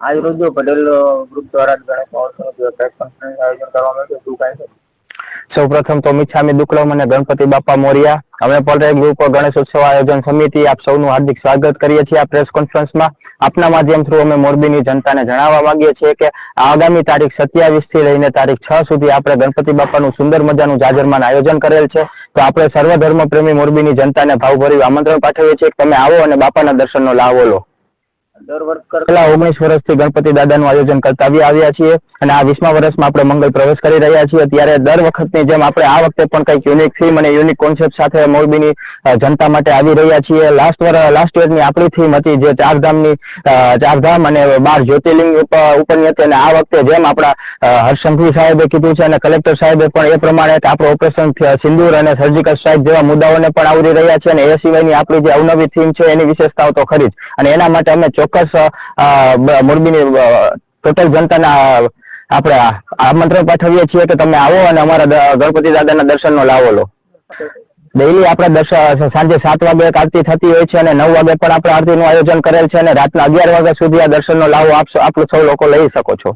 આજ રોજ પટેલ ગ્રુપ દ્વારા ગણેશ મહોત્સવનું પ્રેસ કોન્ફરન્સ આયોજન કરવામાં આવ્યું. શું કહે છે? સૌપ્રથમ તો મિચ્છામી દુક્કડમ અને ગણપતિ બાપા મોરિયા. અમે પટેલ ગ્રુપ ગણેશ ઉત્સવ આયોજન સમિતિ આપ સૌનું હાર્દિક સ્વાગત કરીએ છીએ આ પ્રેસ કોન્ફરન્સમાં. આપના માધ્યમ થ્રુ અમે મોરબીની જનતાને જણાવવા માંગીએ છીએ કે આગામી તારીખ 27 થી લઈને તારીખ 6 સુધી આપણે ગણપતિ બાપાનું સુંદર મજાનું જાજરમાન આયોજન કરેલ છે. તો આપણે સર્વધર્મ પ્રેમી મોરબીની જનતાને ભાવભર્યું આમંત્રણ પાઠવીએ છીએ કે તમે આવો અને બાપાના દર્શનનો લાવો લો. દર વર્ષ છેલ્લા 19 વર્ષથી ગણપતિ દાદાનું આયોજન કરતા આવ્યા છીએ અને આ 20મા વર્ષમાં આપણે મંગલ પ્રવેશ કરી રહ્યા છીએ. ત્યારે દર વખતની જેમ આપણે આ વખતે પણ કંઈક યુનિક થીમ અને યુનિક કોન્સેપ્ટ સાથે મોરબીની જનતા માટે આવી રહ્યા છીએ. લાસ્ટ યરની આપણી થીમ હતી જે ચારધામ અને 12 જ્યોતિર્લિંગ ઉપરની હતી અને આ વખતે જેમ આપણા હર્ષ સાહેબે કીધું છે અને કલેક્ટર સાહેબે પણ એ પ્રમાણે આપણું ઓપરેશન સિંદૂર અને સર્જિકલ સ્ટ્રાઇક જેવા મુદ્દાઓને પણ આવરી રહ્યા છે અને એ સિવાયની આપણી જે અવનવી થીમ છે એની વિશેષતાઓ તો ખરી જ. અને એના માટે અમે ચોક્કસ મોરબીની ટોટલ જનતાના આપણે આમંત્રણ પાઠવીએ છીએ કે તમે આવો અને અમારા ગણપતિ દાદાના દર્શનનો લાવો લો. ડેઈલી આપણે સાંજે 7 વાગે એક આરતી થતી હોય છે અને 9 વાગે પણ આપણે આરતીનું આયોજન કરેલ છે અને રાતના 11 વાગ્યા સુધી આ દર્શનનો લાવો આપ સૌ લોકો લઈ શકો છો.